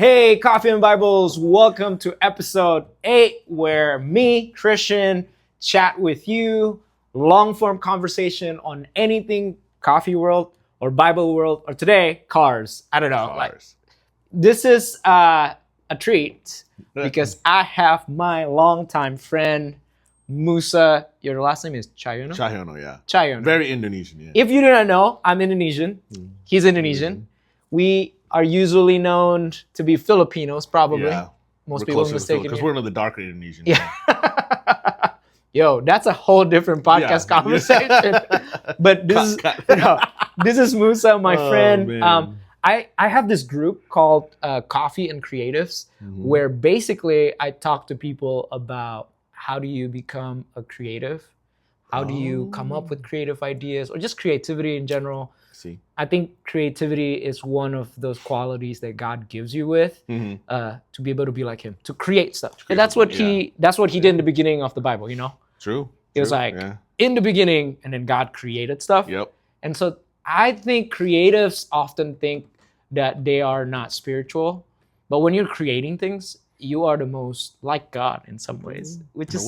Hey, Coffee and Bibles, welcome to episode 8, where me, Christian, chat with you, long-form conversation on anything coffee world or Bible world, or today, cars. I don't know. Cars. This is a treat because I have my longtime friend, Musa. Your last name is Tjahjono? Tjahjono, yeah. Tjahjono. Very Indonesian, yeah. If you do not know, I'm Indonesian. He's Indonesian. We are usually known to be Filipinos, probably. Yeah. Most We're people closer to mistaken because you. we're another darker Indonesian. Yeah. Yo, that's a whole different podcast Yeah. conversation. But this is Musa, my friend. Man. I have this group called Coffee and Creatives, where basically I talk to people about how do you become a creative? How do you come up with creative ideas or just creativity in general? See. I think creativity is one of those qualities that God gives you with to be able to be like Him, to create stuff. And that's what he did in the beginning of the Bible, you know? True. It was like in the beginning, and then God created stuff. Yep. And so I think creatives often think that they are not spiritual, but when you're creating things, you are the most like God in some ways, which is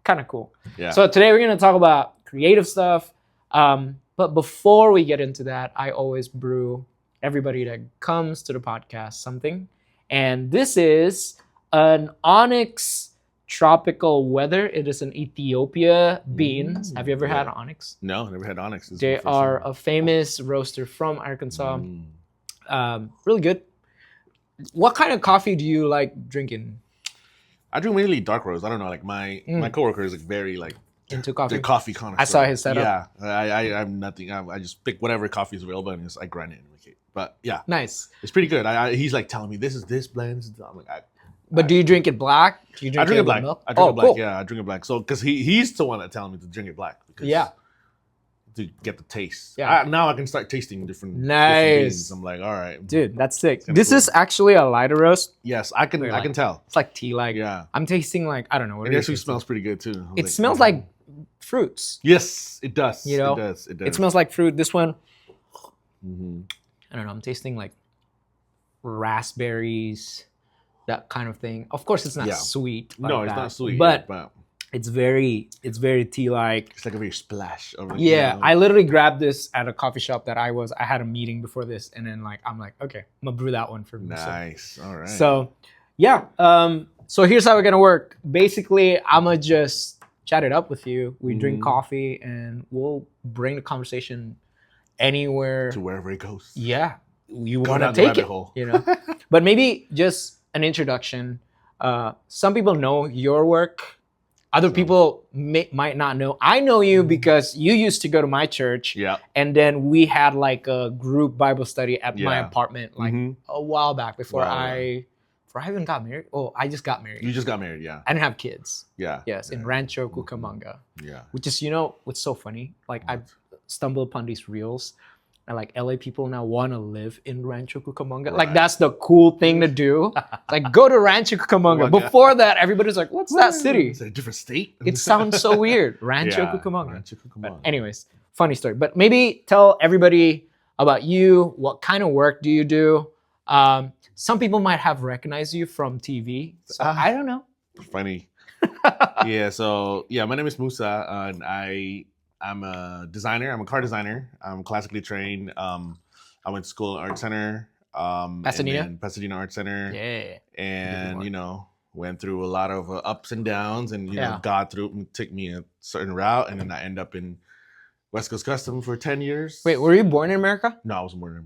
kind of cool. Yeah. So today we're going to talk about creative stuff. But before we get into that, I always brew everybody that comes to the podcast something. And this is an Onyx tropical weather. It is an Ethiopia beans. Have you ever had Onyx? No, never had Onyx. They are a famous roaster from Arkansas. Really good. What kind of coffee do you like drinking? I drink mainly dark roast. I don't know, like my coworker is like very like into coffee. the coffee connoisseur. I saw his setup. Yeah, I'm nothing. I just pick whatever coffee is available and I grind it and make it. But yeah, nice. It's pretty good. He's like telling me this blend. I'm like, but do you drink it black? Do you drink I drink it black. milk? I drink it black. Cool. Yeah, I drink it black. So because he's the one that telling me to drink it black. Because, to get the taste. Yeah. Now I can start tasting different beans. I'm like, all right, dude, that's sick. This is actually a lighter roast. Yes, I can tell. It's like tea, like I'm tasting like I don't know. It actually smells pretty good too. It smells like fruits. Yes, it does. You know, it does. It smells like fruit. This one, I don't know. I'm tasting like raspberries, that kind of thing. Of course, it's not sweet. Like it's not sweet, but it's very tea-like. It's like a very splash. I literally grabbed this at a coffee shop that I had a meeting before this, and then I'm like, okay, I'm gonna brew that one for me. Nice. All right. So, so here's how we're gonna work. Basically, I'm gonna just chat it up with you. We drink coffee, and we'll bring the conversation anywhere to wherever it goes. Yeah, you want to take it, you know. But maybe just an introduction. Some people know your work. Other people might not know. I know you because you used to go to my church. Yeah. And then we had like a group Bible study at my apartment like a while back before I even got married. Oh, I just got married. You just got married, yeah. I didn't have kids. Yeah. Yes, in Rancho Cucamonga. Yeah. Which is, what's so funny? Like I've stumbled upon these reels. And like LA people now want to live in Rancho Cucamonga. Right. Like that's the cool thing to do. Like go to Rancho Cucamonga. Before that, everybody's like, what's that city? Is it a different state? It sounds so weird. Rancho Cucamonga. Rancho Cucamonga. But anyways, funny story. But maybe tell everybody about you. What kind of work do you do? Some people might have recognized you from TV. So I don't know. Funny. So my name is Musa and I'm a designer. I'm a car designer. I'm classically trained. I went to school at Art Center. Pasadena Art Center. Yeah. And, went through a lot of ups and downs. And, God took me a certain route. And then I end up in West Coast Custom for 10 years. Wait, were you born in America? No, I was born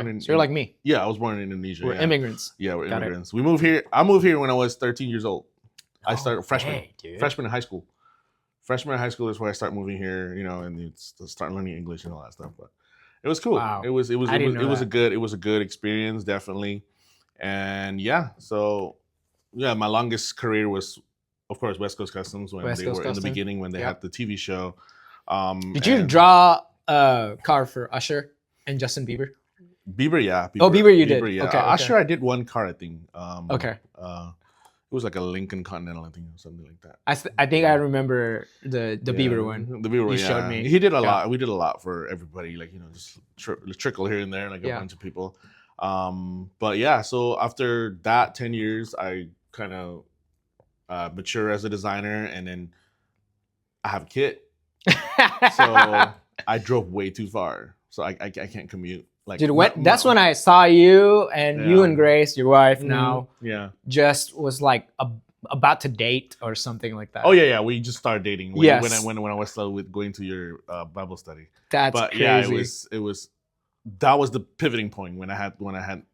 in... So you're like me. Yeah, I was born in Indonesia. We're immigrants. Yeah, we're immigrants. We moved here. I moved here when I was 13 years old. I started freshman in high school. Freshman in high school is where I start moving here, and start learning English and all that stuff. But it was cool. Wow. It was a good experience, definitely. And my longest career was, of course, West Coast Customs when they were in the beginning when they had the TV show. Did you draw a car for Usher and Justin Bieber? Bieber, yeah. Bieber, you did. Yeah. Okay, Usher, I did one car, I think. Okay. It was like a Lincoln Continental, I think, or something like that. I think I remember the Bieber one. The Bieber one, you showed me. He did a lot. We did a lot for everybody, like just trickle here and there, like a bunch of people. But yeah, so after that 10 years, I kind of mature as a designer, and then I have a kid. So I drove way too far. So I can't commute. Like, Dude, that's when I saw you, and you and Grace, your wife Mhm. now, Yeah. just was like about to date or something like that. Oh yeah. We just started dating when Yes. when I was still with going to your Bible study. That's But crazy. yeah, it was that was the pivoting point when I had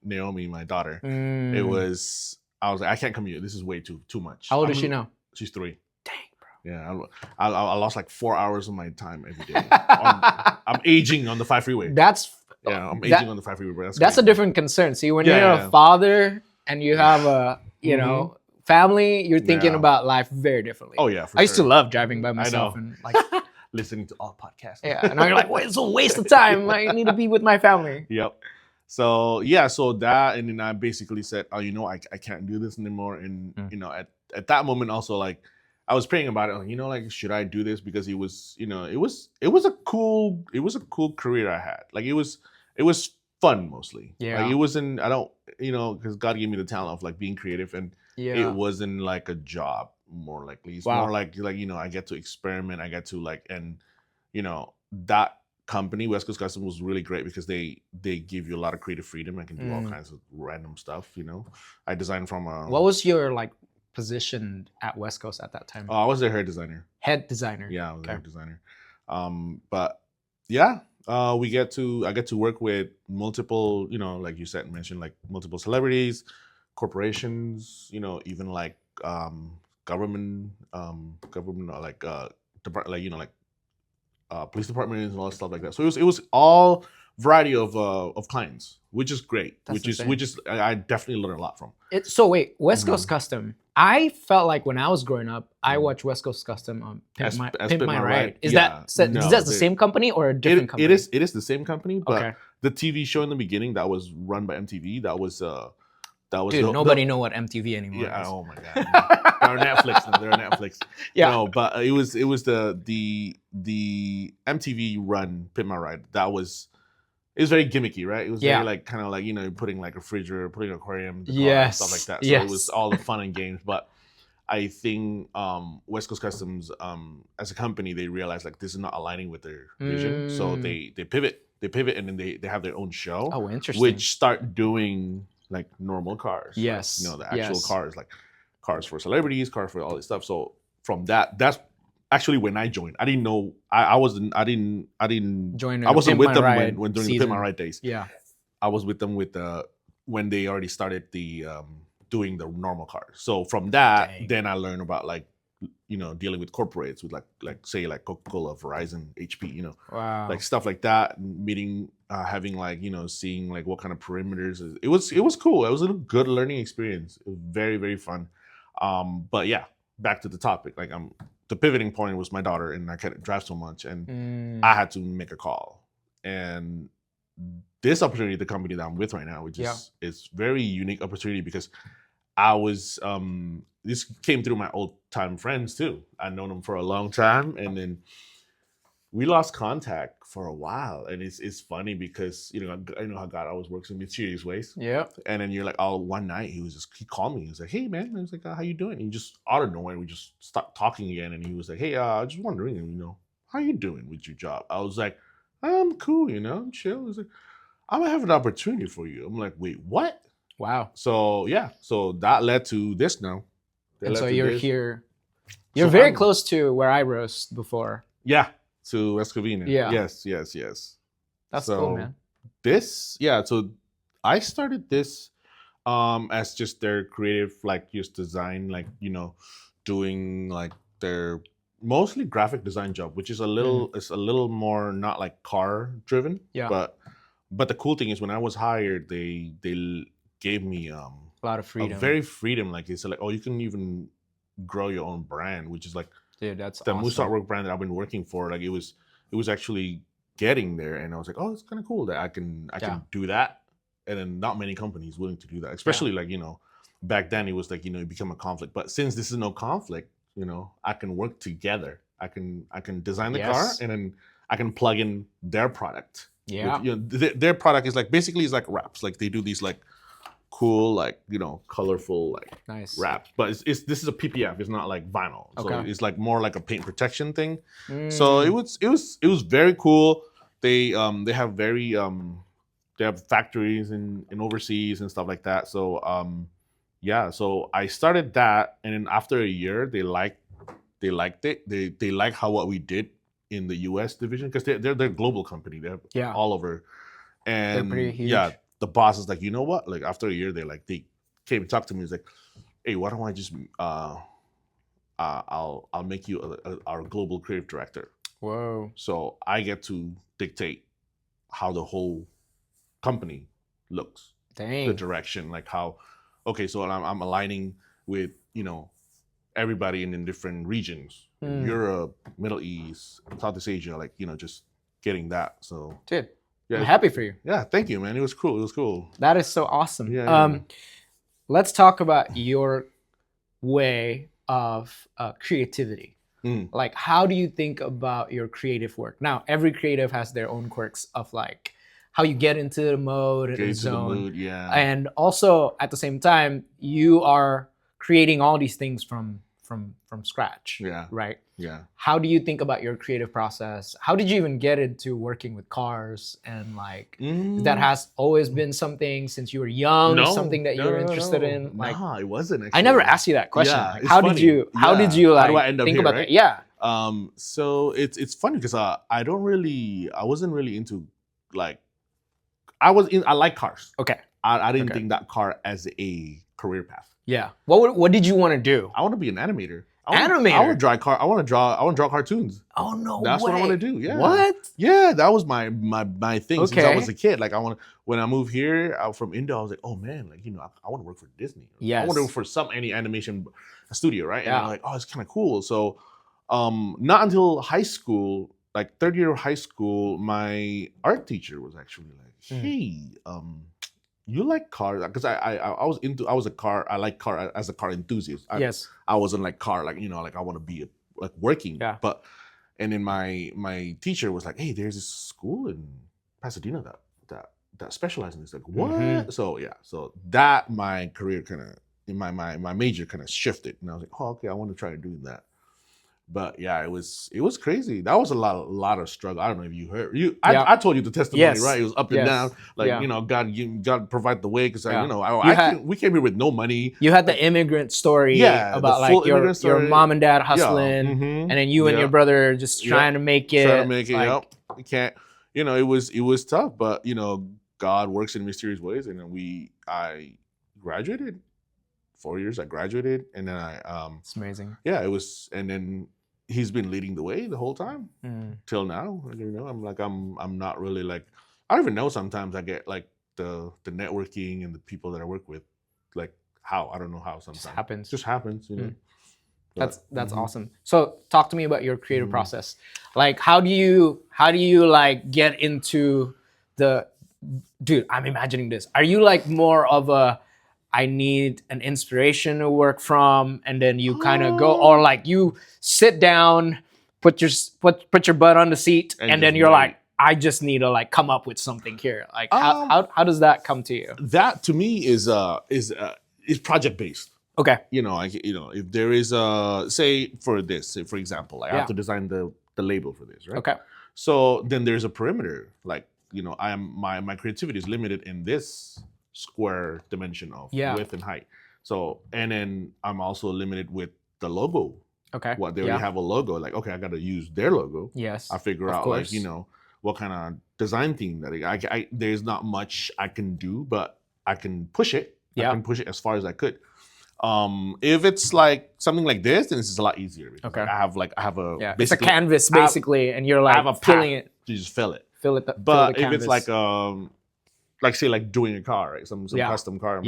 Naomi, my daughter. It was I was like, I can't commute. This is way too much. How old is she now? She's 3. Dang, bro. Yeah, I lost like 4 hours of my time every day. I'm aging on the 5 freeway. I'm aging on the 5 freeway. That's a different concern. See, when you're a father and you have a know family, you're thinking about life very differently. Oh yeah, I used to love driving by myself and like listening to all podcasts. Yeah, and I'm like, well, it's a waste of time. I need to be with my family. Yep. So yeah, so that, and then I basically said, oh, I can't do this anymore. And at that moment also, like, I was praying about it. Like, should I do this? Because it was a cool career I had. Like, it was fun mostly. Yeah. Like, it wasn't. I don't because God gave me the talent of like being creative, and it wasn't like a job. More likely, it's more like I get to experiment. I get to like, and that company, West Coast Custom, was really great because they give you a lot of creative freedom. I can do all kinds of random stuff. I designed from what was your like position at West Coast at that time? I was their hair designer. Head designer. Yeah, I was their hair designer. But yeah, I get to work with multiple, like you mentioned, like multiple celebrities, corporations, even like government like police departments and all that stuff like that. So it was all variety of clients, which is great. Which is I definitely learned a lot from. So wait, West Coast Custom. I felt like when I was growing up, I watched West Coast Custom on Pimp My Ride. Is that the same company or a different company? It is the same company, but the TV show in the beginning that was run by MTV, that was dude, nobody know what MTV anymore. Yeah, oh my god. They're Netflix. They're Netflix. Yeah. No, but it was the MTV run Pimp My Ride. It was very gimmicky, right? It was very like kind of like putting like a refrigerator, putting an aquarium, and stuff like that. So it was all the fun and games. But I think West Coast Customs, as a company, they realized like this is not aligning with their vision, so they pivot, and then they have their own show. Oh, interesting. Which start doing like normal cars. Yes. Like, the actual cars, like cars for celebrities, cars for all this stuff. So from that's actually when I joined. I didn't know I didn't join. I wasn't with them when during the Pimp My Ride days. Yeah. I was with them when they already started the doing the normal cars. So from that, then I learned about like dealing with corporates with like say like Coca-Cola, Verizon, HP, wow, like stuff like that, meeting having like seeing like what kind of perimeters. It was cool. It was a good learning experience. It was very, very fun. But yeah, back to the topic. Like the pivoting point was my daughter, and I couldn't drive so much, and I had to make a call. And this opportunity, the company that I'm with right now, which is very unique opportunity because I was this came through my old time friends too. I've known them for a long time, and then we lost contact for a while. And it's funny because I know how God always works in mysterious ways. Yeah. And then you're like, one night he called me. He was like, "Hey man," I was like, "How you doing?" And he just out of nowhere we just stopped talking again. And he was like, "Hey, I just wondering, how you doing with your job?" I was like, "I'm cool, I'm chill." He's like, "I'm gonna have an opportunity for you." I'm like, "Wait, what?" Wow. So yeah, so that led to this now. And so you're here. You're very close to where I roast before. Yeah, to Escovina. Yeah. Yes. That's cool, man. So I started this as just their creative, like just design, like doing like their mostly graphic design job, which is a little more not like car driven. Yeah. But the cool thing is when I was hired, they gave me a lot of freedom. Very freedom. Like they said, like, oh, you can even grow your own brand, which is like, dude, that's the awesome. Musa Artwork brand that I've been working for. Like it was actually getting there, and I was like, oh, it's kind of cool that I can do that. And then not many companies willing to do that, especially like back then it was like it become a conflict. But since this is no conflict, I can work together. I can design the car, and then I can plug in their product Yeah. Which, you know, their product is like basically it's like wraps. Like they do these like cool, like, you know, colorful like Nice. wraps. But it's this is a PPF. It's not like vinyl. So Okay. it's like more like a paint protection thing. So it was very cool. They have very they have factories in overseas and stuff like that. So yeah, so I started that, and then after a year, they liked it. They like how what we did in the U.S. division, because they're a global company. They're all over, and they're pretty huge. yeah, the boss is like, you know what? Like after a year, they came and talked to me. He's like, hey, why don't I just I'll make you our global creative director. Whoa! So I get to dictate how the whole company looks. Dang. The direction, like how. Okay, so I'm aligning with, you know, everybody in different regions, Europe, Middle East, Southeast Asia, like, you know, just getting that. So, dude, yeah, I'm happy for you. Yeah, thank you, man. It was cool. It was cool. That is so awesome. Yeah. Let's talk about your way of creativity. Like, how do you think about your creative work? Now, every creative has their own quirks of like how you get into the mode and zone. The mood, yeah. And also at the same time, you are creating all these things from scratch. Yeah. Right? Yeah. How do you think about your creative process? How did you even get into working with cars? And like that has always been something since you were young, something that you were interested in? Like, no, it wasn't actually. I never asked you that question. Yeah, like, how did you like how do I end up think here, about right? that? Yeah. So it's funny because I wasn't really into like I like cars. Okay. I didn't think that car as a career path. Yeah. What did you want to do? I want to be an animator. I want to draw I want to draw cartoons. Oh no! That's what I want to do. Yeah. What? Yeah, that was my thing since I was a kid. Like when I moved here from India, I was like, oh man, like, you know, I want to work for Disney. Yes. I want to work for any animation studio, right? And I'm like, oh, it's kind of cool. So, not until high school, like third year of high school, my art teacher was actually like, hey, you like cars? Because I like car as a car enthusiast. Yes. I wasn't like car, like, you know, like I want to be like working. Yeah. But and then my teacher was like, hey, there's this school in Pasadena that specializes in this. Like, what? So yeah, so that my career kind of my major kind of shifted, and I was like, oh, okay, I want to try doing that. But yeah, it was crazy. That was a lot of struggle. I don't know if you heard I told you the testimony, right? It was up and down. Like, you know, God provide the way, because you know, we came here with no money. You had the immigrant story about like your mom and dad hustling, and then you and your brother just trying to make it. Trying to make it. Like, you can't. You know, it was tough, but you know, God works in mysterious ways, and then I graduated. 4 years I graduated, and then it's amazing. Yeah, it was, and then he's been leading the way the whole time till now. You know, I'm not really like, I don't even know. Sometimes I get like the networking and the people that I work with, like how I don't know how sometimes just happens. You know, that's awesome. So talk to me about your creative process. Like how do you like get into the, dude? I'm imagining this. Are you like more of a I need an inspiration to work from, and then you kind of go, or like you sit down, put your butt on the seat, and then you're like, I just need to like come up with something here. Like how does that come to you? That to me is project based. Okay. You know, if there is say for example, I have to design the label for this, right? Okay. So then there's a perimeter, like, you know, my creativity is limited in this square dimension of width and height. So, and then I'm also limited with the logo. Okay. What they already have a logo. Like, okay, I got to use their logo. Yes. I figure out like, you know, what kind of design theme that I there's not much I can do, but I can push it. Yeah. I can push it as far as I could. If it's like something like this, then it's a lot easier. Okay. I have a it's a canvas basically, and you're like filling it. You just fill it. But if it's like say like doing a car, right? Some custom car.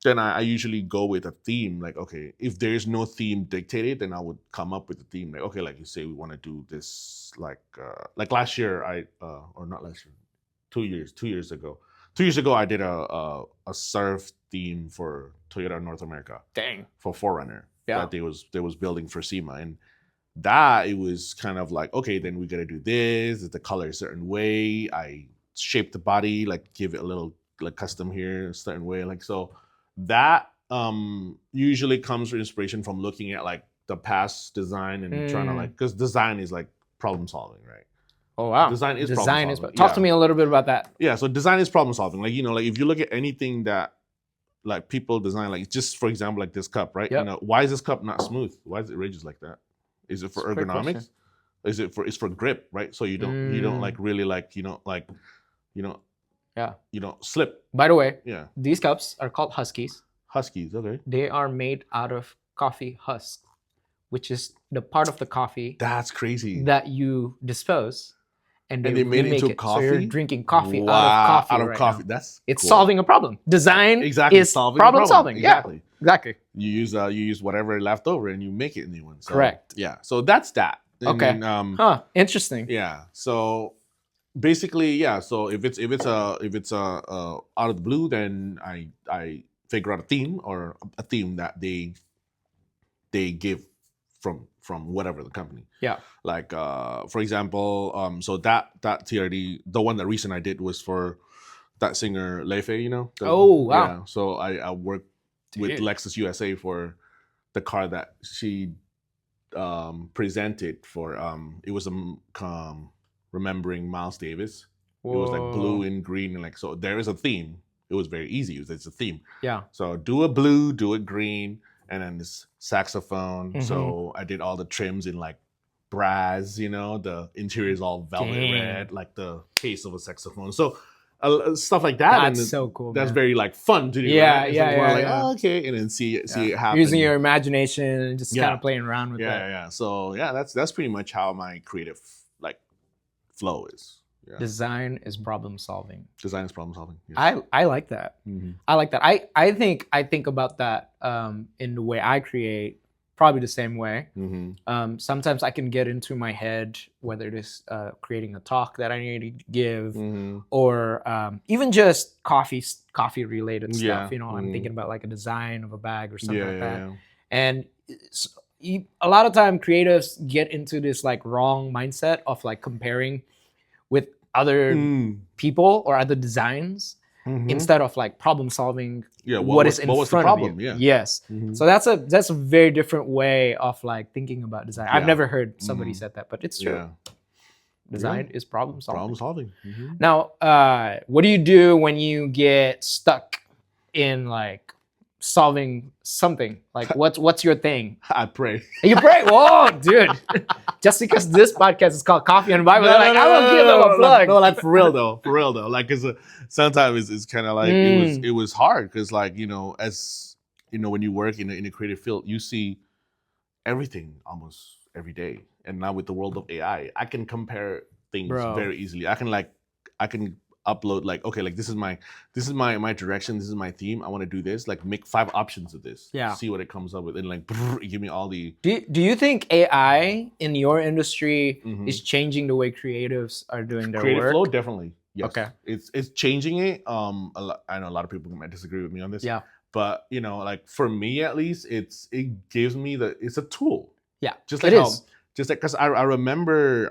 Then I usually go with a theme. Like, okay, if there is no theme dictated, then I would come up with a theme. Like, okay, like you say, we want to do this. Like last year, or not last year, 2 years. 2 years ago. 2 years ago, I did a surf theme for Toyota North America. Dang. For 4Runner. Yeah. That they was building for SEMA, and that it was kind of like, okay, then we got to do this. The color a certain way. I shape the body, like give it a little like custom here a certain way. Like, so that usually comes with inspiration from looking at like the past design and trying to like, because design is like problem solving, right? Oh wow. Design is problem solving. Talk to me a little bit about that. Yeah, so design is problem solving. Like, like if you look at anything that like people design, like just for example, like this cup, right? Yep. Why is this cup not smooth? Why is it ridges like that? Is it for ergonomics? Is it for, it's for grip, right? So you don't like really like, yeah, you don't slip. By the way, yeah, these cups are called Huskies. Huskies, okay. They are made out of coffee husk, which is the part of the coffee that's crazy that you dispose, and they made it into coffee. So you're drinking coffee out of coffee. Out of right coffee. Now. That's it's cool. Solving a problem. Design exactly is solving problem solving. Exactly. Yeah, exactly. You use whatever left over and you make it a new one. So, correct. Yeah. So that's that. And okay. Then, interesting. Yeah. So basically, yeah. So if it's out of the blue, then I figure out a theme or a theme that they give from whatever the company. Yeah. Like for example, so that TRD, the one that recent I did was for that singer Lefe, oh wow. Yeah. So I worked with Lexus USA for the car that she presented for it was remembering Miles Davis. Whoa. It was like blue and green and like, so there is a theme. It was very easy. It's a theme. Yeah. So do a blue, do a green, and then this saxophone. Mm-hmm. So I did all the trims in like brass, the interior is all velvet red, like the case of a saxophone. So stuff like that. That's and so cool. That's man. very like fun to do. Yeah, right? yeah, yeah, like, yeah. oh, okay, and then see it happen. Using your imagination and just kind of playing around with that. Yeah. So yeah, that's pretty much how my creative like flow is. Yeah. Design is problem solving. Design is problem solving. Yes. I like that. Mm-hmm. I like that. I think about that in the way I create, probably the same way. Mm-hmm. Sometimes I can get into my head, whether it is creating a talk that I need to give, mm-hmm. or even just coffee related stuff. Mm-hmm. I'm thinking about like a design of a bag or something like that. Yeah. And a lot of time creatives get into this like wrong mindset of like comparing with other people or other designs, mm-hmm. instead of like problem solving. Yeah, what is in front of you. Yeah. Yes. Mm-hmm. So that's a very different way of like thinking about design. I've never heard somebody said that, but it's true. Yeah. Design is problem solving. Problem solving. Mm-hmm. Now, what do you do when you get stuck in like solving something? Like what's your thing? I pray. You pray? Whoa, dude. Just because this podcast is called Coffee and Bible, I will give them a plug. No, like for real though. Like, cause sometimes it's kind of like it was hard because like as when you work in a creative field, you see everything almost every day. And now with the world of AI, I can compare things very easily. I can upload like, okay, like this is my direction, this is my theme, I want to do this, like make 5 options of this, see what it comes up with, and like give me all the. Do you think AI in your industry is changing the way creatives are doing their creative work? Flow? Definitely. Yes. Okay. It's changing it. I know a lot of people might disagree with me on this. Yeah. But like for me at least, it gives me it's a tool. Yeah. Just like just like, because I remember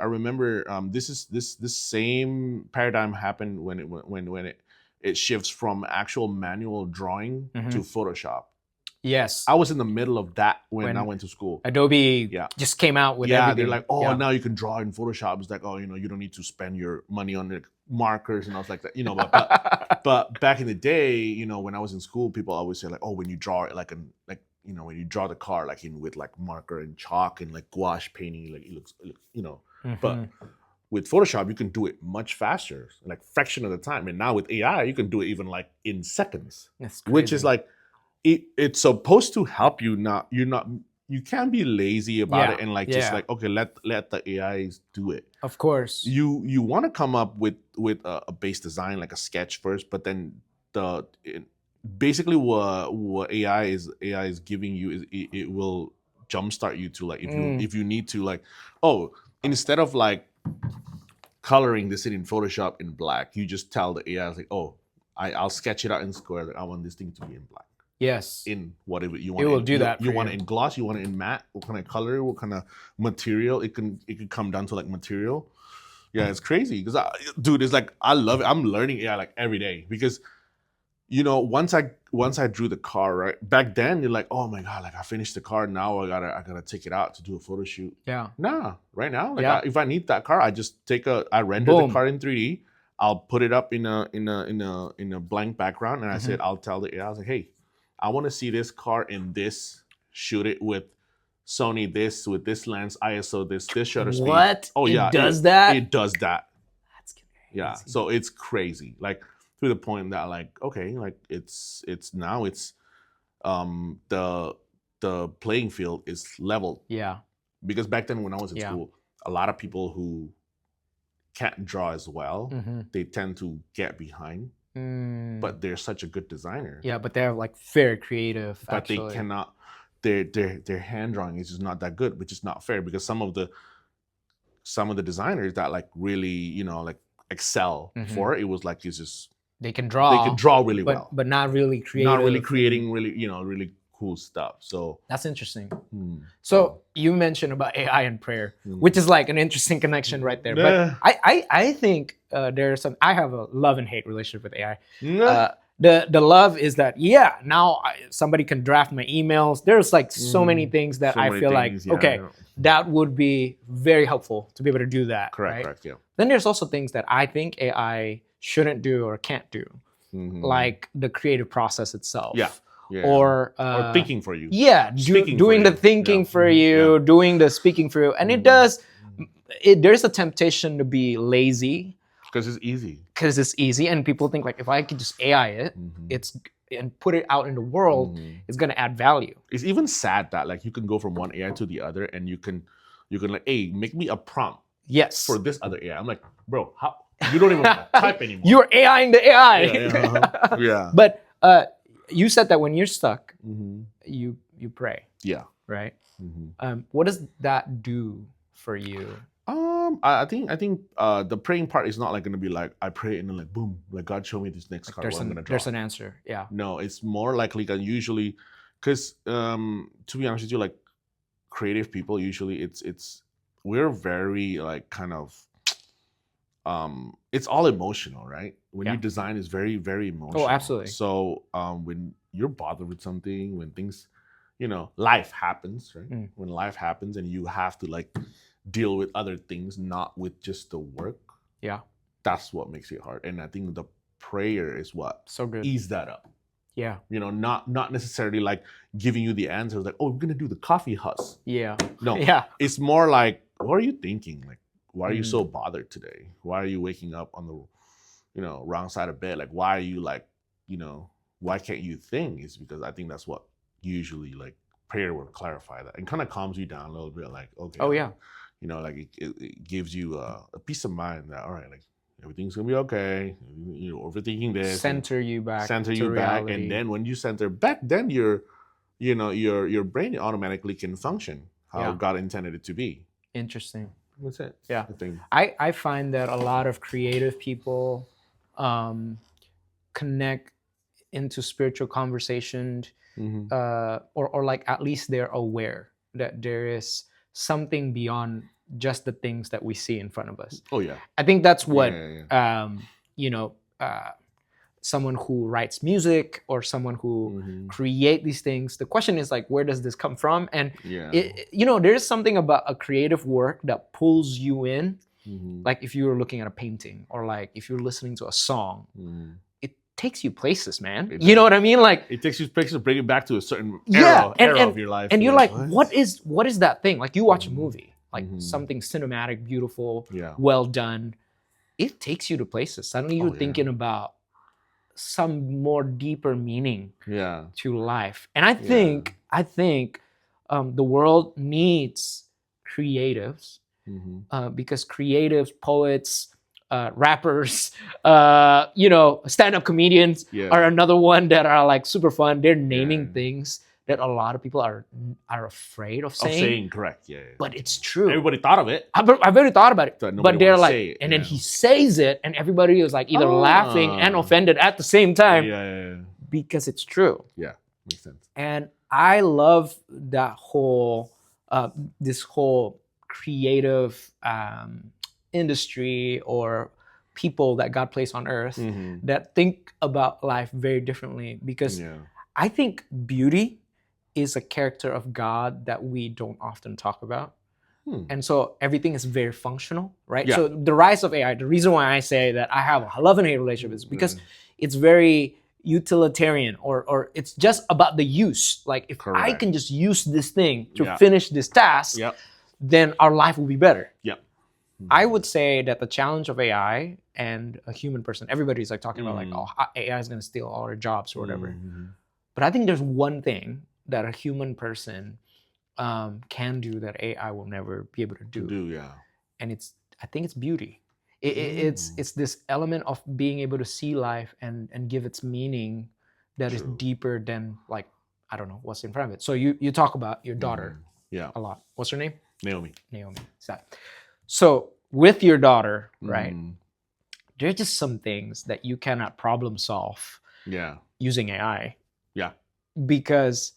this same paradigm happened when it shifts from actual manual drawing to Photoshop. Yes. I was in the middle of that when I went to school. Adobe just came out with everything. They're like, now you can draw in Photoshop. It's like, you don't need to spend your money on the markers and all like that. But back in the day, when I was in school, people always say like, when you draw it when you draw the car like with like marker and chalk and like gouache painting, like it looks But with Photoshop, you can do it much faster, like fraction of the time. And now with AI, you can do it even like in seconds, which is like it's supposed to help you. You can't be lazy about it and like just like, okay, let the AIs do it. Of course, you want to come up with a base design, like a sketch first, but then basically what AI is giving you is it will jumpstart you to like if you need to like, instead of like coloring this in Photoshop in black, you just tell the AI like, I'll sketch it out in square. Like, I want this thing to be in black. Yes. in whatever you want. It will do that. You want it in gloss, you want it in matte, what kind of color, what kind of material. It can come down to like material. Yeah, it's crazy because dude, it's like I love it. I'm learning AI like every day because once I drew the car, right? Back then you're like, oh my god, like I finished the car, now I gotta take it out to do a photo shoot. Yeah. Nah, right now, like if I need that car, I just I render the car in 3D. I'll put it up in a blank background, and I said I'll tell the AI, I was like, hey, I want to see this car in this, shoot it with Sony this, with this lens, ISO this shutter speed. What? Oh yeah, it does that. It does that. That's crazy. Yeah, so it's crazy, like to the point that like okay, like it's now the playing field is leveled. Yeah. Because back then when I was in school, a lot of people who can't draw as well, they tend to get behind. But they're such a good designer. Yeah, but they're like very creative. But they cannot. Their hand drawing is just not that good, which is not fair because some of the designers that like really like excel for it was like it's just they can draw. They can draw really well, but not really creative. Not really creating really cool stuff. So that's interesting. So you mentioned about AI and prayer, which is like an interesting connection right there. But I think there's some. I have a love and hate relationship with AI. The love is that now somebody can draft my emails. There's like so many things that I feel like that would be very helpful to be able to do that. Correct. Yeah. Then there's also things that I think AI shouldn't do or can't do, like the creative process itself. Yeah. Or thinking for you. Yeah, doing the thinking for you, doing the speaking for you, and there's a temptation to be lazy. Because it's easy. And people think like if I could just AI it, and put it out in the world, it's gonna add value. It's even sad that like you can go from one AI to the other, and you can like, hey, make me a prompt. Yes. For this other AI. I'm like, bro, how you don't even type anymore. You're AIing the AI. Yeah. But you said that when you're stuck, you pray. Yeah. Right. What does that do for you? I think the praying part is not like gonna be like I pray and then like boom, like God show me this next card. What I'm gonna draw. There's an answer. Yeah. No, it's more likely than usually, because to be honest with you, like creative people usually we're very like kind of it's all emotional, right? When you design, it's very very emotional. Oh, absolutely. So when you're bothered with something, when things, life happens, right? When life happens and you have to like deal with other things, not with just the work. Yeah. That's what makes it hard. And I think the prayer is what so good ease that up. Yeah. Not necessarily like giving you the answers like, oh, we're gonna do the coffee husk. Yeah. No. Yeah. It's more like, what are you thinking? Like, why are you so bothered today? Why are you waking up on the wrong side of bed? Like, why are you like, why can't you think? It's because I think that's what usually like prayer will clarify that and kind of calms you down a little bit. Like, okay. Oh yeah. Like it gives you a peace of mind that all right, like everything's gonna be okay. Overthinking this. Center you back. And then when you center back, then your brain automatically can function how God intended it to be. Interesting. That's it. Yeah. I find that a lot of creative people connect into spiritual conversation, or like at least they're aware that there is something beyond just the things that we see in front of us. Oh yeah. I think that's what someone who writes music or someone who create these things. The question is like, where does this come from? And there's something about a creative work that pulls you in. Like if you were looking at a painting or like if you're listening to a song, it takes you places, man. You know what I mean? Like it takes you places to bring it back to a certain era of your life. And you're like, what is that thing? Like you watch a movie, like something cinematic, beautiful, well done. It takes you to places. Suddenly you're thinking about some more deeper meaning to life. And I think the world needs creatives because creatives, poets, rappers, stand-up comedians are another one that are like super fun. They're naming things that a lot of people are afraid of saying. Correct, but it's true. Everybody thought of it. I've already thought about it, but they're like, it, and then he says it, and everybody is like either laughing and offended at the same time, because it's true. Yeah, Makes sense. And I love that whole this whole creative industry or people that God placed on earth that think about life very differently, because I think beauty is a character of God that we don't often talk about. And so everything is very functional, right? Yeah. So the rise of AI, the reason why I say that I have a love and hate relationship is because it's very utilitarian, or it's just about the use. Like if I can just use this thing to finish this task, then our life will be better. I would say that the challenge of AI and a human person, everybody's like talking about like, oh, AI is going to steal all our jobs or whatever. But I think there's one thing that a human person can do that AI will never be able to do. And I think it's beauty. It's this element of being able to see life and give its meaning that is deeper than, like, I don't know what's in front of it. So you talk about your daughter a lot. What's her name? Naomi. So with your daughter, right? There's just some things that you cannot problem solve using AI. Because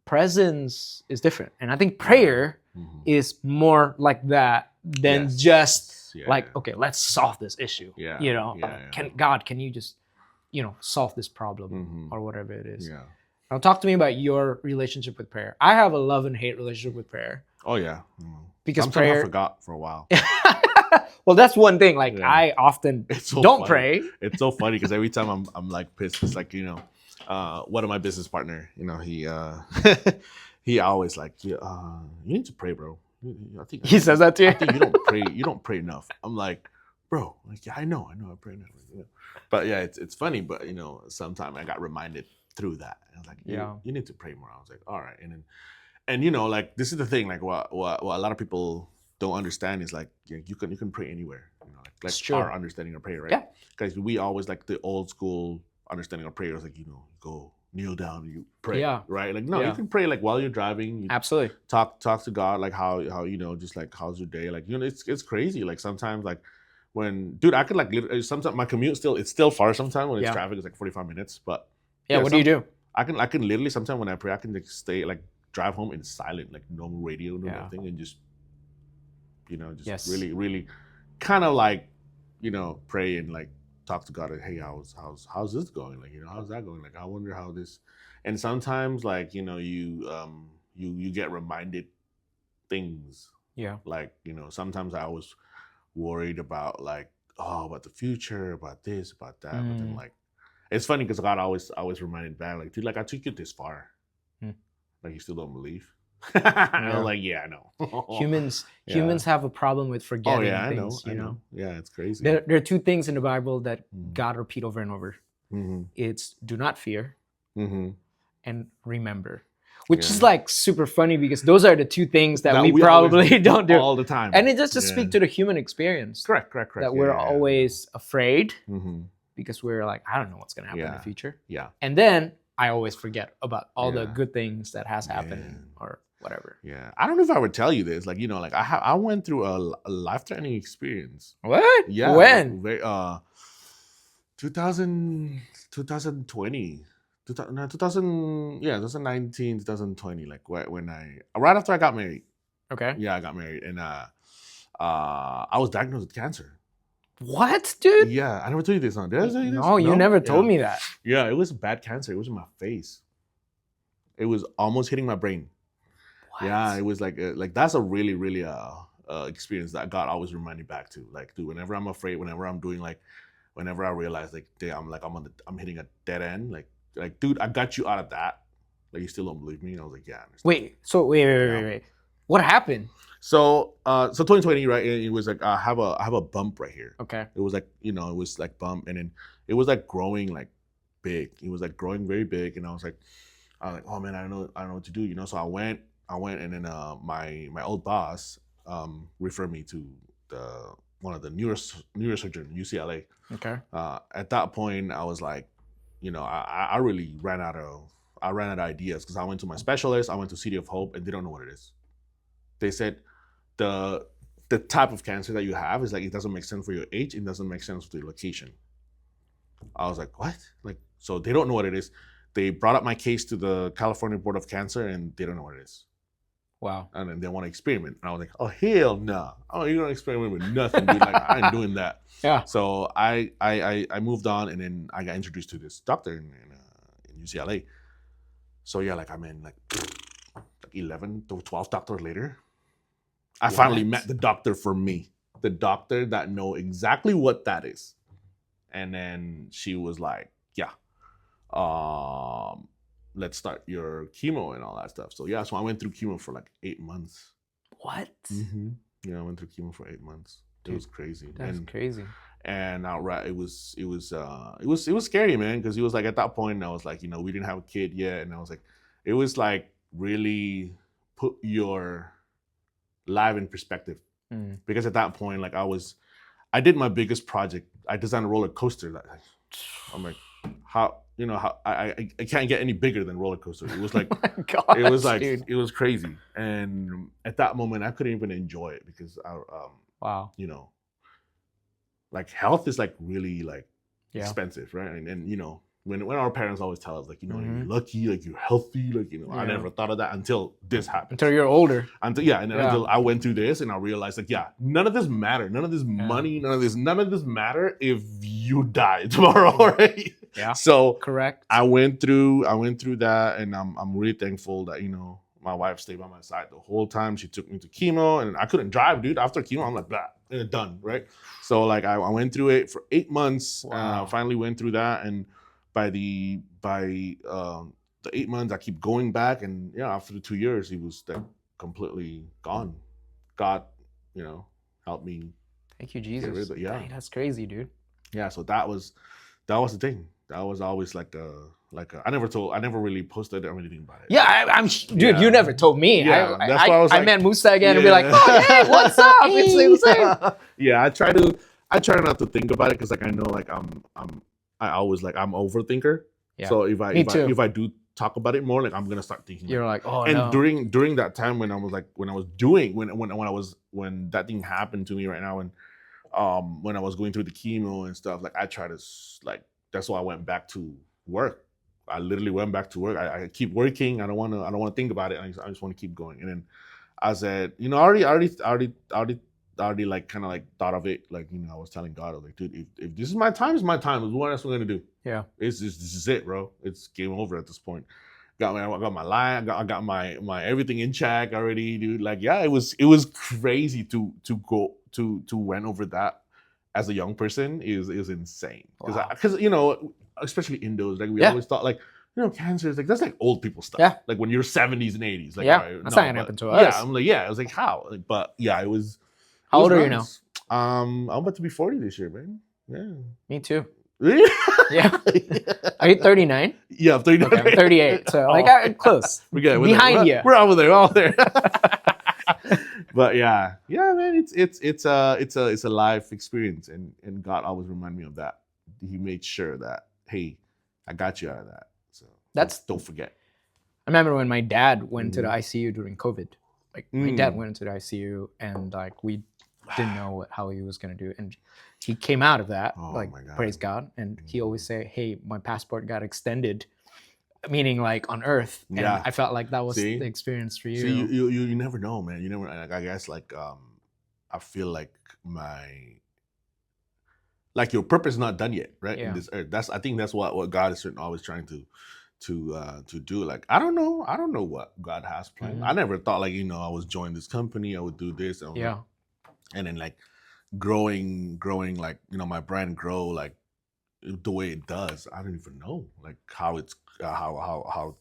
presence is different. And I think prayer is more like that than just like, okay, let's solve this issue. Can you just, solve this problem or whatever it is. Now talk to me about your relationship with prayer. I have a love and hate relationship with prayer. Oh yeah. Because sometimes prayer, I forgot for a while. Well, that's one thing. Like I often don't pray. It's so funny because every time I'm like pissed. It's like, one of my business partner, he he always like, you need to pray, bro. I think he says that to you. I think you don't pray. You don't pray enough. I'm like, bro, like, yeah, I know, I pray enough. But yeah, it's funny. But sometimes I got reminded through that. I was like, you need to pray more. I was like, all right, and like this is the thing. Like what a lot of people don't understand is like you can pray anywhere. Like our understanding of prayer, right? Yeah. Because we always like the old school understanding of prayer is like, go kneel down, you pray, right? Like, no, you can pray like while you're driving. You absolutely talk to God, like how just like how's your day, like it's crazy. Like sometimes like when I could like sometimes my commute it's still far sometimes when it's traffic, it's like 45 minutes. But what do you do? I can literally sometimes when I pray I can like stay like drive home in silent, like no radio, no nothing, and just really really kind of like pray and like talk to God, like, hey, how's this going? Like, how's that going? Like, I wonder how this. And sometimes, like, you get reminded things. Like, sometimes I was worried about like, about the future, about this, about that. But then like, it's funny because God always reminded back, like, dude, like I took you this far. Like, you still don't believe. I was like, yeah, I know. Humans have a problem with forgetting things. I know. Yeah, it's crazy. There are two things in the Bible that God repeat over and over. It's do not fear and remember, which is like super funny because those are the two things that we probably don't do all the time. And it just speak to the human experience. Correct. That we're always afraid because we're like, I don't know what's going to happen in the future. And then I always forget about all the good things that has happened or whatever. I don't know if I would tell you this. Like, like I went through a life-threatening experience. What? Yeah. When? 2020. 2019, 2020. Like when right after I got married. Okay. Yeah, I got married. And I was diagnosed with cancer. What, dude? Yeah, I never told you this, huh? Did I tell you this? No, you never told me that. Yeah, it was bad cancer. It was in my face. It was almost hitting my brain. What? Yeah, it was like that's a really, really experience that God always remind me back to. Like, dude, whenever I'm afraid, whenever I'm doing like, whenever I realize like, damn, I'm hitting a dead end. Like, dude, I got you out of that. Like, you still don't believe me? And I was like, yeah. I understand. Wait. What happened? So 2020, right? It was like I have a bump right here. Okay. It was like it was like bump, and then it was like growing like big. It was like growing very big, and I was like, oh man, I don't know what to do, So I went, and then my old boss referred me to one of the neurosurgeon UCLA. Okay. At that point, I was like, I really ran out of ideas because I went to my specialist, I went to City of Hope, and they don't know what it is. They said the type of cancer that you have is like it doesn't make sense for your age, it doesn't make sense for your location. I was like, what? Like, so they don't know what it is. they brought up my case to the California Board of Cancer, and they don't know what it is. Wow. And then they want to experiment. And I was like, oh, hell no. Oh, you're going to experiment with nothing, dude. Like, I ain't doing that. Yeah. So I moved on, and then I got introduced to this doctor in UCLA. So, yeah, like, I'm in, like 11 to 12 doctors later. I finally met the doctor for me. The doctor that know exactly what that is. And then she was like, yeah. Let's start your chemo and all that stuff. So yeah, so I went through chemo for like 8 months. What? Mm-hmm. Yeah, I went through chemo for 8 months. Dude, it was crazy. That's crazy. And outright, it was scary, man, because it was like at that point, I was like, you know, we didn't have a kid yet, and I was like, it was like really put your life in perspective, because at that point, like I did my biggest project. I designed a roller coaster. Like, I'm like, how I can't get any bigger than roller coaster. It was like, oh gosh, it was like, dude. it was crazy. And at that moment, I couldn't even enjoy it because wow, you know, like health is like really like expensive, right? And you know, when our parents always tell us like, you know, you're lucky, like you're healthy, like, you know, I never thought of that until this happened. Until you're older. Until I went through this and I realized like, yeah, none of this matter. None of this money, none of this matter if you die tomorrow, right? Yeah. So correct. I went through that, and I'm really thankful that, you know, my wife stayed by my side the whole time. She took me to chemo, and I couldn't drive, dude. After chemo, I'm like, blah, done, right? So like I went through it for 8 months. Wow. Finally went through that, and by the 8 months, I keep going back, and yeah, after the 2 years, he was like completely gone. God, you know, helped me. Thank you, Jesus. Yeah, dang, that's crazy, dude. Yeah, so that was the thing. That was always like I never really posted or anything about it. Yeah, I'm dude. You never told me. Yeah, that's why I was like, I met Musa again and be like, oh, hey, what's up? It's the same. Yeah, I try not to think about it because like I know like I'm overthinker. Yeah. So if I do talk about it more, like I'm gonna start thinking. You're like, oh, and no. during that time when that thing happened to me right now, and when I was going through the chemo and stuff, like I try to like, that's why I went back to work. I literally went back to work. I keep working. I don't want to think about it. I just want to keep going. And then I said, you know, I already like kind of like thought of it. Like, you know, I was telling God, I was like, dude, if this is my time, it's my time. What else am I gonna do? Yeah, this is it, bro. It's game over at this point. I got my line. I got my everything in check already, dude. Like, yeah, it was crazy to go to went over that as a young person is insane. Because you know, especially Indos, like we always thought like, you know, cancer is like, that's like old people stuff. Yeah. Like when you're 70s and 80s. Like, yeah, that's not gonna happen to us. Yeah, I'm like, yeah. I was like, how? Like, but yeah, it was. How old are you now? I'm about to be 40 this year, man. Yeah. Me too. Yeah. Are you 39? Yeah, I'm 39. Okay, I'm 38. So like close. We're behind you. We're over there, all there. But yeah, man, it's a life experience, and God always reminded me of that. He made sure that, hey, I got you out of that. So don't forget. I remember when my dad went to the ICU during COVID. Like my dad went into the ICU, and like we didn't know how he was gonna do, and he came out of that. Praise God. And he always say, "Hey, my passport got extended." Meaning like on Earth, and I felt like that was the experience for you. See, you never know, man. You never. I guess like I feel like your purpose is not done yet, right? In this earth. I think that's what God is always trying to do. Like I don't know what God has planned. I never thought like, you know, I was joining this company, I would do this, and then like growing like, you know, my brand grow like the way it does. I don't even know like how it's how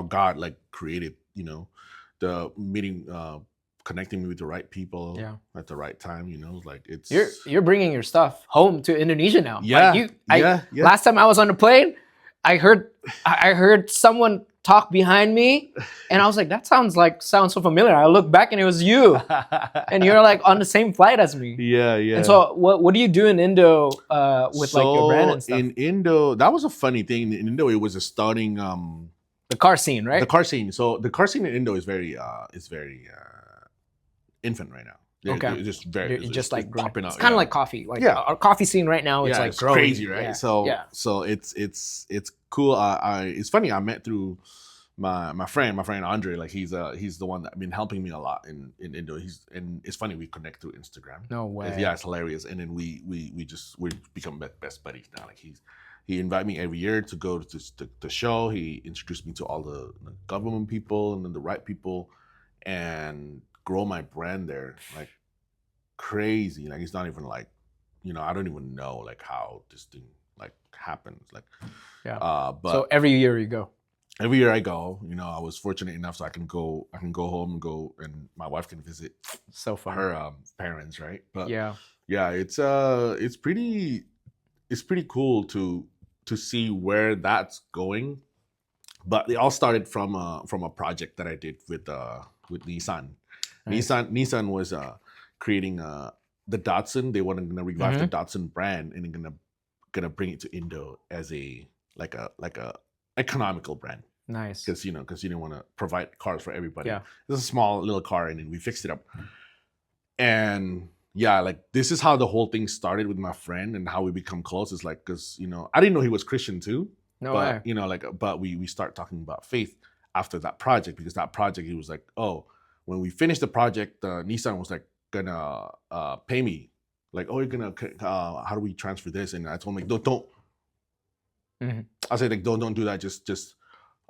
God like created, you know, the meeting, connecting me with the right people at the right time, you know, like it's you're bringing your stuff home to Indonesia now. Yeah, like last time I was on the plane, I heard someone talk behind me, and I was like, that sounds so familiar. I looked back and it was you, and you're like on the same flight as me. Yeah. And so what do you do in Indo with like your brand and stuff? In Indo, that was a funny thing. In Indo, it was starting the car scene, right? The car scene. So the car scene in Indo is very infant right now. They're just very It's just like popping it's out. kind of like coffee. Like our coffee scene right now, it's like it's growing. crazy, right? Yeah. So it's cool. It's funny. I met through my friend Andre. Like he's the one that's been helping me a lot in Indo. And it's funny, we connect through Instagram. No way. It's hilarious. And then we become best buddies now. Like he invite me every year to go to the show. He introduced me to all the government people and then the right people, and grow my brand there like crazy. Like it's not even like, I don't even know like how this thing like happens. Like but so every year you go. Every year I go. I was fortunate enough so I can go home and my wife can visit so fun. Her parents, right? But yeah, it's pretty cool to see where that's going. But it all started from a project that I did with Nissan. Nice. Nissan was creating the Datsun. They were going to revive the Datsun brand, and they're gonna bring it to Indo as a economical brand. Nice. Because you didn't want to provide cars for everybody. Yeah. It's a small little car, and then we fixed it up. And yeah, like this is how the whole thing started with my friend and how we become close. Is like because I didn't know he was Christian too. No way. But we start talking about faith after that project, because that project he was like, oh, when we finished the project, Nissan was like gonna pay me, like, oh, you're gonna how do we transfer this? And I told him like, don't. I said like, don't do that. Just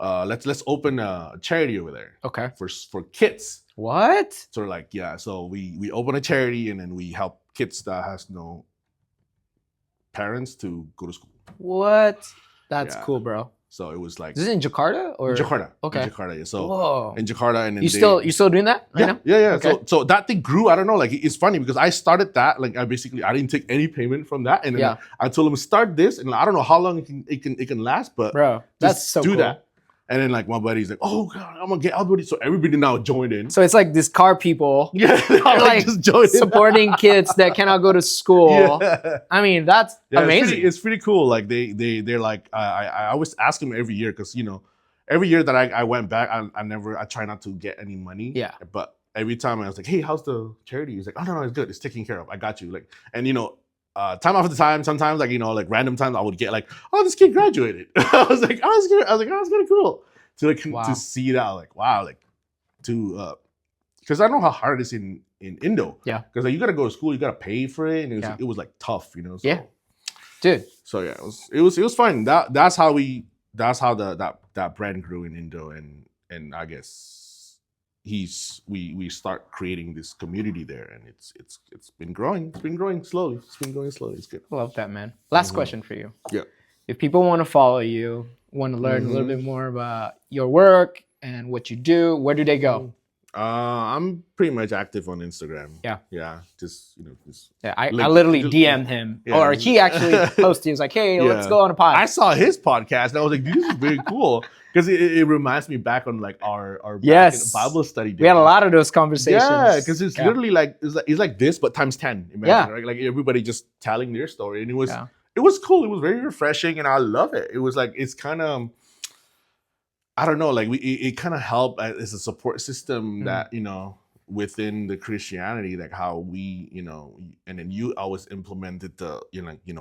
let's open a charity over there. Okay. For kids. What? So like so we open a charity and then we help kids that has no parents to go to school. What? That's cool, bro. So it was like, is this in Jakarta or Jakarta? Okay. In Jakarta, yeah. So whoa. In Jakarta, and then you still doing that right now? Yeah. Okay. So that thing grew. I don't know. Like it's funny because I started that. Like I didn't take any payment from that, and then I told him start this, and I don't know how long it can last, but bro, that's so cool. That. And then like my buddy's like, oh god, I'm gonna get everybody. So everybody now joined in. So it's like these car people, like just joined supporting kids that cannot go to school. Yeah. I mean, that's amazing. It's pretty cool. Like they're like, I always ask them every year because every year that I went back, I try not to get any money. Yeah. But every time I was like, hey, how's the charity? He's like, oh no, it's good. It's taken care of. I got you. Like, and time after time, sometimes like random times I would get like, oh, this kid graduated. I was like, oh, that's kind of cool to to see that. Like, wow, like to because I know how hard it is in Indo. Yeah. Because like, you gotta go to school, you gotta pay for it, and it was like tough, So, yeah. Dude. So yeah, it was fun. That's how that brand grew in Indo, and I guess we start creating this community there, and it's been growing. It's been growing slowly. It's good. I love that, man. Last question for you. Yeah. If people want to follow you, want to learn a little bit more about your work and what you do, where do they go? I'm pretty much active on Instagram. Yeah. Just I literally DM'd him, or he actually posted. He was like, "Hey, let's go on a podcast." I saw his podcast and I was like, "This is very cool," because it reminds me back on like our Bible study days. We had a lot of those conversations. Yeah, because it's literally like it's like this, but times 10. Imagine, right? Like everybody just telling their story, and it was cool. It was very refreshing, and I love it. It was like it's kind of. I don't know, like it kind of helped as a support system that, within the Christianity, like how we, and then you always implemented the,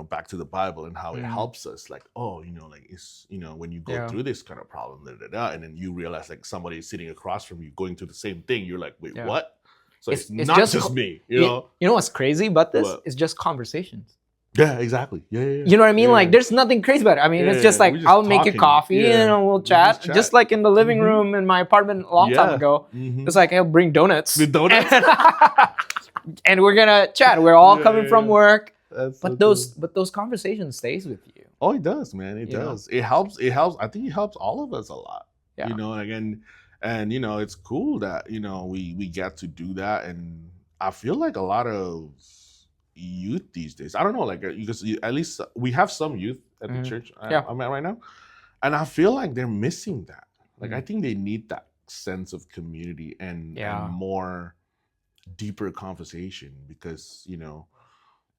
back to the Bible and how it helps us. Like, oh, like it's, when you go through this kind of problem, and then you realize like somebody is sitting across from you going through the same thing. You're like, wait, what? So it's not just me, You know what's crazy about this? It's just conversations. Yeah, exactly. Yeah. You know what I mean? Like, there's nothing crazy about it. I mean, it's just like, I'll make you coffee and we'll chat. Just like in the living room in my apartment a long time ago. It's like, I'll bring donuts. With donuts. And we're going to chat. We're all coming from work. But those conversations stays with you. Oh, it does, man. It does. It helps. I think it helps all of us a lot. Yeah. And it's cool that, we get to do that. And I feel like a lot of youth these days, I don't know, like because at least we have some youth at the church I'm at right now, and I feel like they're missing that. Like I think they need that sense of community and more deeper conversation, because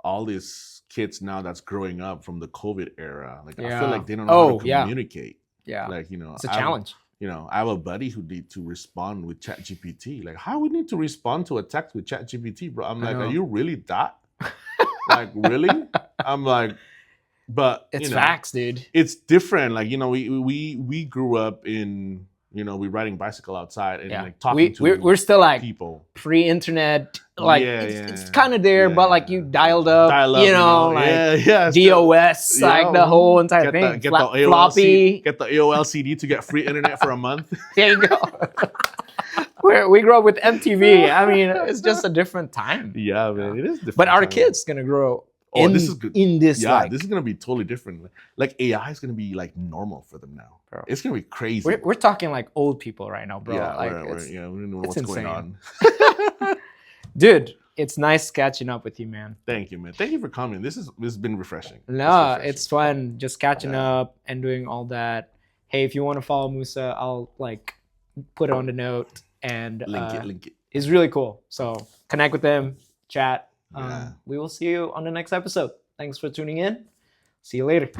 all these kids now that's growing up from the COVID era, like I feel like they don't know how to communicate. Yeah, like it's a challenge. You know, I have a buddy who need to respond with ChatGPT. Like, how we need to respond to a text with ChatGPT, bro? I'm like, are you really that? Like, really? I'm like, but it's facts, dude. It's different. Like, you know, we grew up in, you know, we riding bicycle outside and like talking to we're still like people pre-internet. Like it's kind of there, Yeah, but like you dialed up, you know, like DOS, like the whole entire thing. Get the AOL floppy. Get the AOL CD to get free internet for a month. There you go. We grew up with MTV. I mean, it's just a different time. Yeah, man, it is different. But our kids gonna grow this is good. In this, yeah, this is gonna be totally different. Like AI is gonna be like normal for them now. Bro. It's gonna be crazy. We're talking like old people right now, bro. Yeah, like we don't know what's going on. Dude, it's nice catching up with you, man. Thank you, man. Thank you for coming. This has been refreshing. No, it's fun just catching up and doing all that. Hey, if you want to follow Musa, I'll like put it on the note and link it. It's really cool. So connect with them, chat. We will see you on the next episode. Thanks for tuning in. See you later.